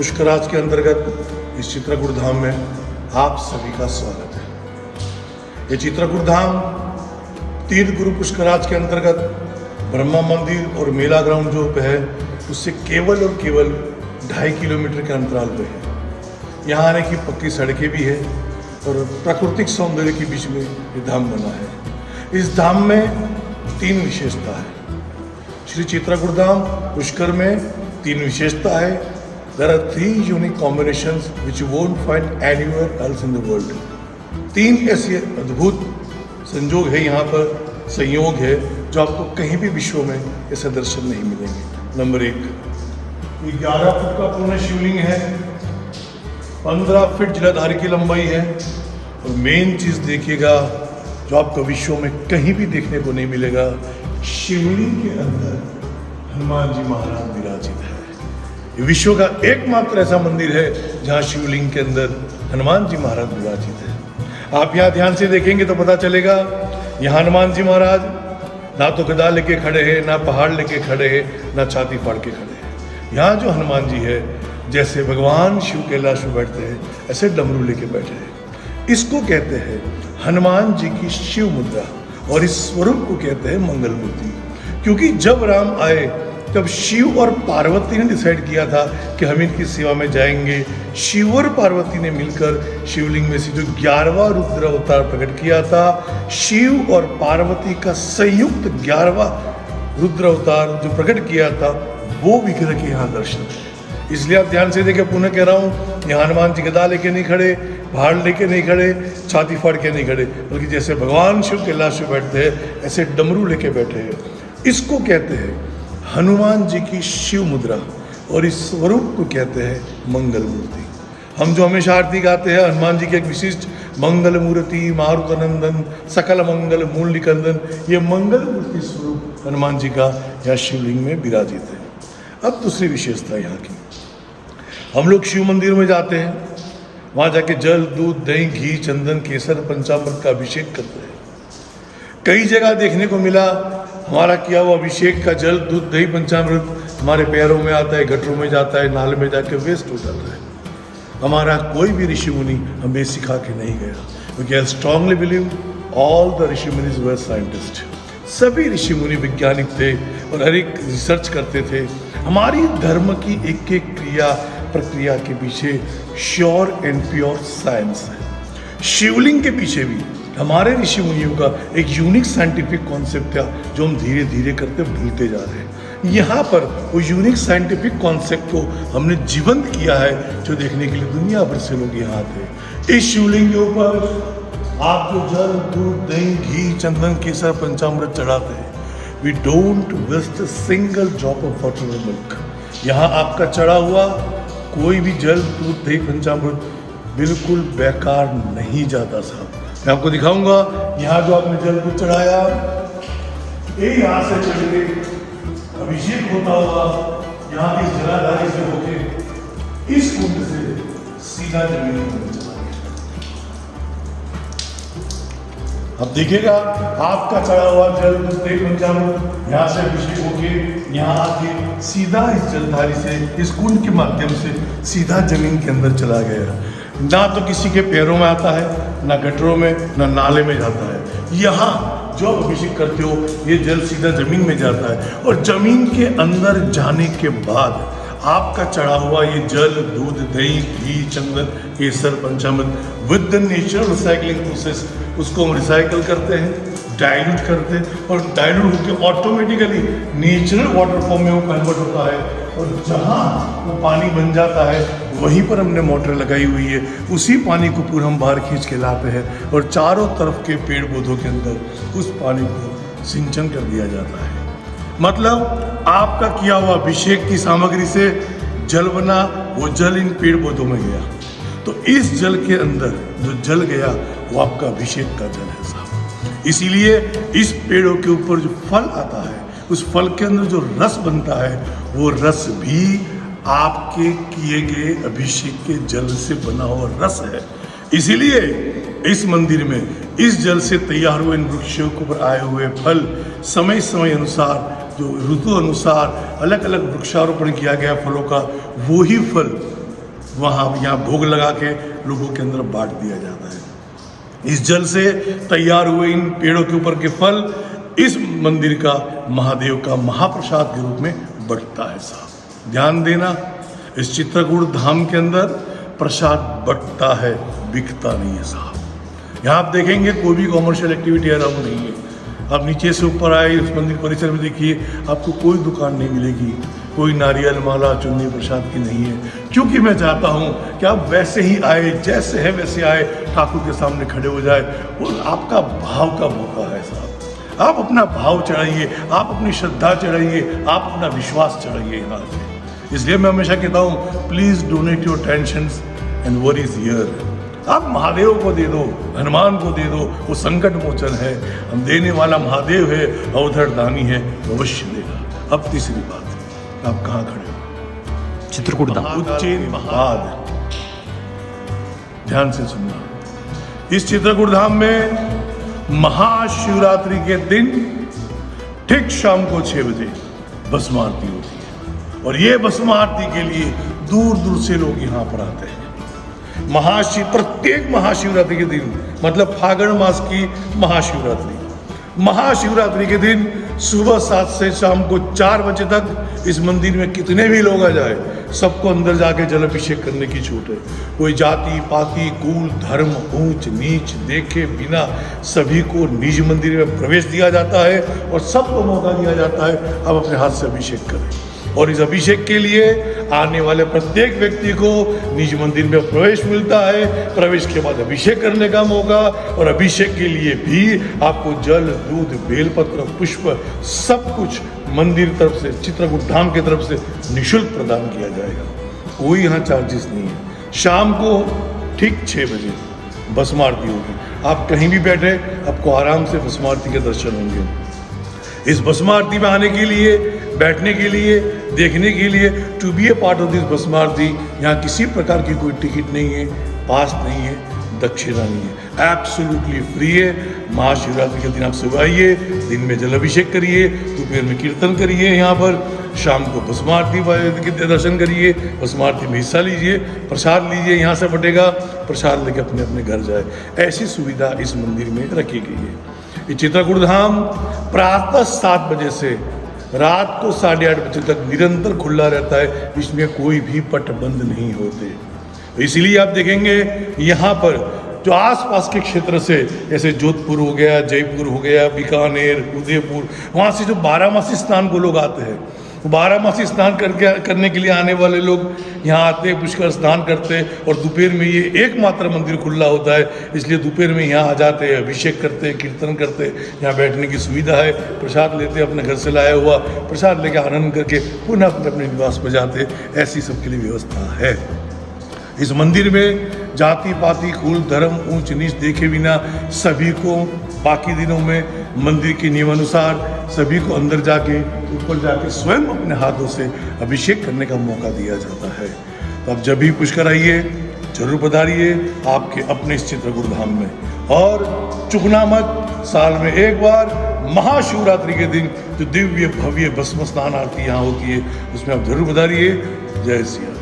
पुष्कराज के अंतर्गत इस चित्रकूट धाम में आप सभी का स्वागत है। ये चित्रकूट धाम तीर्थ गुरु पुष्कराज के अंतर्गत ब्रह्मा मंदिर और मेला ग्राउंड जो पे है उससे केवल और केवल 2.5 किलोमीटर के अंतराल पे है। यहाँ आने की पक्की सड़कें भी है और प्राकृतिक सौंदर्य के बीच में ये धाम बना है। इस धाम में 3 विशेषता है। श्री चित्रकूट धाम पुष्कर में 3 विशेषता है। There are 3 unique combinations which you won't find anywhere else in the world. 3 ऐसे अद्भुत संयोग है यहाँ पर, संयोग है जो आपको कहीं भी विश्व में ऐसे दर्शन नहीं मिलेंगे। नंबर 1, ये 11 फुट का पूर्ण शिवलिंग है, 15 फीट जटाधारी की लंबाई है और मेन चीज देखिएगा जो आपको विश्व में कहीं भी देखने को नहीं मिलेगा, शिवलिंग के अंदर हनुमान जी महाराज विराजित है। ये विश्व का एकमात्र ऐसा मंदिर है जहाँ शिवलिंग के अंदर हनुमान जी महाराज विराजित है। आप यहाँ ध्यान से देखेंगे तो पता चलेगा, यहाँ हनुमान जी महाराज ना तो गदा लेके खड़े हैं, ना पहाड़ लेके खड़े हैं, ना छाती फाड़ के खड़े हैं। यहाँ जो हनुमान जी है जैसे भगवान शिव कैलाश में बैठते हैं ऐसे डमरू लेके बैठे हैं। इसको कहते हैं हनुमान जी की शिव मुद्रा और इस स्वरूप को कहते हैं मंगल मूर्ति। क्योंकि जब राम आए तब शिव और पार्वती ने डिसाइड किया था कि हम इनकी सेवा में जाएंगे। शिव और पार्वती ने मिलकर शिवलिंग में से जो 11वां रुद्र अवतार प्रकट किया था, शिव और पार्वती का संयुक्त 11वां रुद्र अवतार जो प्रकट किया था वो विग्रह के यहाँ दर्शन है। इसलिए आप ध्यान से देखें, पुनः कह रहा हूँ, यहाँ हनुमान जी गदा लेके नहीं खड़े, पहाड़ लेके नहीं खड़े, छाती फाड़ के नहीं खड़े, बल्कि जैसे भगवान शिव कैलाश में बैठते हैं ऐसे डमरू लेके बैठे हैं। इसको कहते हैं हनुमान जी की शिव मुद्रा और इस स्वरूप को कहते हैं मंगल मूर्ति। हम जो हमेशा आरती गाते हैं हनुमान जी के एक विशिष्ट मंगल मूर्ति मारुतनंदन सकल मंगल मूल निकंदन, ये मंगल मूर्ति स्वरूप हनुमान जी का यहाँ शिवलिंग में विराजित है। अब दूसरी विशेषता यहाँ की, हम लोग शिव मंदिर में जाते हैं, वहाँ जाके जल दूध दही घी चंदन केसर पंचामृत का अभिषेक करते हैं। कई जगह देखने को मिला हमारा किया हुआ अभिषेक का जल दूध दही पंचामृत हमारे पैरों में आता है, गटरों में जाता है, नाले में जाके वेस्ट हो जाता है। हमारा कोई भी ऋषि मुनि हमें सिखा के नहीं गया, क्योंकि I strongly believe all the Rishi मुनीज were scientist. सभी ऋषि मुनि वैज्ञानिक थे और हर एक रिसर्च करते थे। हमारी धर्म की एक एक क्रिया प्रक्रिया के पीछे श्योर एंड प्योर साइंस है। शिवलिंग के पीछे भी हमारे ऋषि मुनियों का एक यूनिक साइंटिफिक कॉन्सेप्ट था जो हम धीरे धीरे करते भूलते जा रहे हैं। यहाँ पर वो यूनिक साइंटिफिक कॉन्सेप्ट को हमने जीवंत किया है, जो देखने के लिए दुनिया भर से लोग यहाँ आते। इस शिवलिंग के ऊपर आप जो जल दूध दही घी चंदन केसर पंचामृत चढ़ाते हैं, we don't waste single drop of water और मिल्क। यहाँ आपका चढ़ा हुआ कोई भी जल दूध दही पंचामृत बिल्कुल बेकार नहीं जाता साहब। मैं आपको दिखाऊंगा, यहाँ जो आपने जल दूध चढ़ाया, ये यहाँ से चल के अभिषेक होता हुआ यहाँ की जलाधारी से होके इस कुंड से सीधा जमीन में चला गया। अब देखिएगा आपका चढ़ा हुआ जल दूध दही पंचामृत यहाँ से अभिषेक होके यहाँ आके सीधा इस जलधारी से इस कुंड के माध्यम से सीधा जमीन के अंदर चला गया। ना तो किसी के पैरों में आता है, ना गटरों में, ना नाले में जाता है। यहाँ जो अभिषेक करते हो ये जल सीधा जमीन में जाता है और जमीन के अंदर जाने के बाद आपका चढ़ा हुआ ये जल दूध दही घी चंदन केसर पंचामृत with the natural recycling process उसको हम रिसाइकल करते हैं, डाइल्यूट करते हैं और डाइल्यूट होकर ऑटोमेटिकली नेचुरल वाटर फॉर्म में वो कन्वर्ट होता है और जहाँ वो पानी बन जाता है वहीं पर हमने मोटर लगाई हुई है। उसी पानी को पूरा हम बाहर खींच के लाते हैं और चारों तरफ के पेड़ पौधों के अंदर उस पानी को सिंचन कर दिया जाता है। मतलब आपका किया हुआ अभिषेक की सामग्री से जल बना, वो जल इन पेड़ पौधों में गया, तो इस जल के अंदर जो जल गया वो आपका अभिषेक का जल है साहब। इसीलिए इस पेड़ों के ऊपर जो फल आता है उस फल के अंदर जो रस बनता है वो रस भी आपके किए गए अभिषेक के जल से बना हुआ रस है। इसीलिए इस मंदिर में इस जल से तैयार हुए इन वृक्षों के ऊपर आए हुए फल समय समय अनुसार जो ऋतु अनुसार अलग अलग वृक्षारोपण किया गया फलों का, वो ही फल वहाँ यहाँ भोग लगा के लोगों के अंदर बांट दिया जाता है। इस जल से तैयार हुए इन पेड़ों के ऊपर के फल इस मंदिर का महादेव का महाप्रसाद के रूप में बंटता है साहब। ध्यान देना, इस चित्रकूट धाम के अंदर प्रसाद बंटता है, बिकता नहीं है साहब। यहाँ आप देखेंगे कोई भी कॉमर्शियल एक्टिविटी अराउंड नहीं है। आप नीचे से ऊपर आए उस मंदिर परिसर में देखिए, आपको कोई दुकान नहीं मिलेगी, कोई नारियल माला चुन्नी प्रसाद की नहीं है, क्योंकि मैं चाहता हूँ कि आप वैसे ही आए, जैसे है वैसे आए, ठाकुर के सामने खड़े हो जाए। और आपका भाव का मौका है साहब। आप अपना भाव चढ़ाइए, आप अपनी श्रद्धा चढ़ाइए, आप अपना विश्वास चढ़ाइए यहाँ से। इसलिए मैं हमेशा कहता हूँ, please donate your tensions and worries here. आप महादेव को दे दो, हनुमान को दे दो, वो संकट मोचन है, हम देने वाला महादेव है, अवधर दानी है, वो अवश्य देगा। अब तीसरी बात, आप कहाँ खड़े हो? चित्रकूट धाम। उज्जैन महाद, ध्यान से सुनना। इस चित्रकूट धाम में महाशिवरात्रि के दिन ठीक शाम को 6 बजे भस्म आरती होती है, और ये भस्म आरती के लिए दूर दूर से लोग यहाँ पर आते हैं। प्रत्येक महाशिवरात्रि के दिन, मतलब फागुन मास की महाशिवरात्रि के दिन सुबह 7 से शाम को 4 बजे तक इस मंदिर में कितने भी लोग आ जाए, सबको अंदर जाके जल अभिषेक करने की छूट है। कोई जाति पाति कुल धर्म ऊंच नीच देखे बिना सभी को निज मंदिर में प्रवेश दिया जाता है, और सबको मौका दिया जाता है आप अपने हाथ से अभिषेक करें। और इस अभिषेक के लिए आने वाले प्रत्येक व्यक्ति को निज मंदिर में प्रवेश मिलता है। प्रवेश के बाद अभिषेक करने का मौका, और अभिषेक के लिए भी आपको जल दूध बेलपत्र पुष्प सब कुछ मंदिर तरफ से, चित्रकूट धाम की तरफ से निःशुल्क प्रदान किया जाएगा। कोई यहाँ चार्जेस नहीं है। शाम को ठीक 6 बजे भस्म आरती होगी। आप कहीं भी बैठे, आपको आराम से भस्म आरती के दर्शन होंगे। इस भस्म आरती में आने के लिए, बैठने के लिए, देखने के लिए, to be a part of this bhasma aarti, यहाँ किसी प्रकार की कोई टिकट नहीं है, पास नहीं है, दक्षिणा नहीं है, एब्सोल्युटली फ्री है। महाशिवरात्रि के दिन आप सुबह आइए, दिन में जल अभिषेक करिए, दोपहर में कीर्तन करिए यहाँ पर, शाम को भस्म आरती के दर्शन करिए, भस्म आरती में हिस्सा लीजिए, प्रसाद लीजिए, यहाँ से बटेगा, प्रसाद लेके अपने अपने घर जाए। ऐसी सुविधा इस मंदिर में रखी गई है। ये चित्रकूट धाम प्रातः 7 बजे से रात को 8:30 बजे तक निरंतर खुला रहता है। इसमें कोई भी पट बंद नहीं होते। इसलिए आप देखेंगे यहाँ पर जो आसपास के क्षेत्र से, जैसे जोधपुर हो गया, जयपुर हो गया, बीकानेर, उदयपुर, वहाँ से जो बारामासी स्नान को लोग आते हैं, बारामासी स्नान करने के लिए आने वाले लोग यहाँ आते, पुष्कर स्नान करते, और दोपहर में ये एकमात्र मंदिर खुला होता है, इसलिए दोपहर में यहाँ आ जाते हैं, अभिषेक करते, कीर्तन करते। यहाँ बैठने की सुविधा है, प्रसाद लेते, अपने घर से लाया हुआ प्रसाद लेके आनंद करके पुनः अपने अपने निवास में जाते। ऐसी सबके लिए व्यवस्था है। इस मंदिर में जाति पाति कुल धर्म ऊंच नीच देखे बिना सभी को बाकी दिनों में मंदिर के नियमानुसार सभी को अंदर जाके, ऊपर जाके स्वयं अपने हाथों से अभिषेक करने का मौका दिया जाता है। तो आप जब भी पुष्कर आइए, जरूर पधारिए आपके अपने इस चित्रकूट धाम में, और चुकना मत, साल में एक बार महाशिवरात्रि के दिन जो दिव्य भव्य भस्म स्नान आरती यहाँ होती है, उसमें आप जरूर पधारिए। जय सिया राम।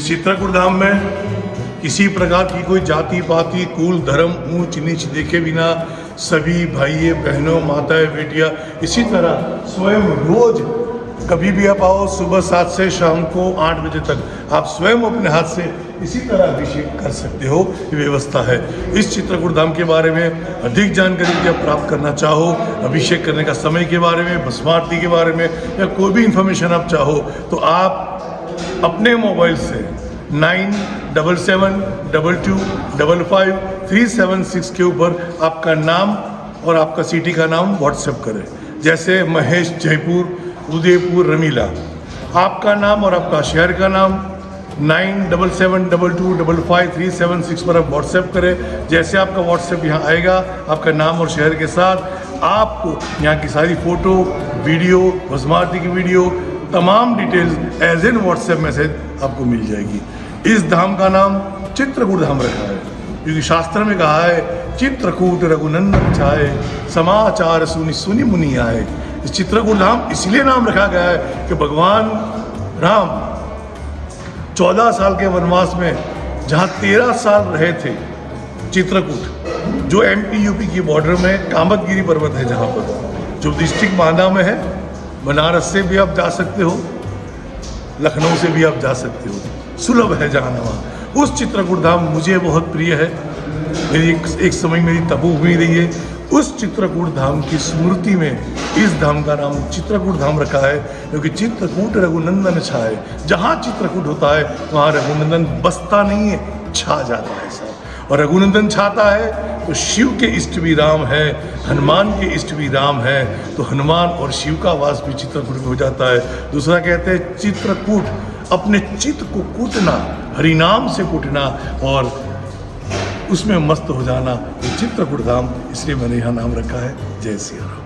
इस चित्रकूट धाम में किसी प्रकार की कोई जाति पाति कुल धर्म ऊंच नीच देखे बिना सभी भाइयों बहनों माताएं बेटियां इसी तरह स्वयं रोज कभी भी आप आओ, सुबह 7 से शाम को 8 बजे तक आप स्वयं अपने हाथ से इसी तरह अभिषेक कर सकते हो, ये व्यवस्था है। इस चित्रकूट धाम के बारे में अधिक जानकारी यदि आप प्राप्त करना चाहो, अभिषेक करने का समय के बारे में, भस्म आरती के बारे में या कोई भी इन्फॉर्मेशन आप चाहो तो आप अपने मोबाइल से 977722555376 के ऊपर आपका नाम और आपका सिटी का नाम व्हाट्सएप करें। जैसे महेश जयपुर उदयपुर रमीला, आपका नाम और आपका शहर का नाम 977722555376 पर आप व्हाट्सएप करें। जैसे आपका व्हाट्सएप यहाँ आएगा आपका नाम और शहर के साथ, आपको यहाँ की सारी फ़ोटो वीडियो भस्म आरती की वीडियो तमाम details as an WhatsApp message आपको मिल जाएगी। इस धाम का नाम चित्रकूट धाम रखा है क्योंकि शास्त्र में कहा है चित्रकूट रघुनंदन छाए समाचार सुनि सुनि मुनि आए। इस चित्रकूट धाम इसलिए नाम रखा गया है कि भगवान राम 14 साल के वनवास में जहाँ 13 साल रहे थे चित्रकूट, जो MP UP की बॉर्डर में कामतगिरी पर्वत है जहाँ पर, जो डिस्ट्रिक्ट बांदा में है। बनारस से भी आप जा सकते हो, लखनऊ से भी आप जा सकते हो, सुलभ है जाना वहाँ। उस चित्रकूट धाम मुझे बहुत प्रिय है, मेरी एक समय मेरी तपोभूमि रही है। उस चित्रकूट धाम की स्मृति में इस धाम का नाम चित्रकूट धाम रखा है क्योंकि चित्रकूट रघुनंदन छाए। जहाँ चित्रकूट होता है वहाँ रघुनंदन बसता नहीं है, छा जाता है सर। और रघुनंदन छाता है तो शिव के इष्ट भी राम है, हनुमान के इष्ट भी राम है, तो हनुमान और शिव का वास भी चित्रकूट में हो जाता है। दूसरा कहते हैं चित्रकूट, अपने चित्त को कूटना, हरिनाम से कूटना और उसमें मस्त हो जाना, ये चित्रकूट धाम, इसलिए मैंने यहाँ नाम रखा है। जय श्री राम।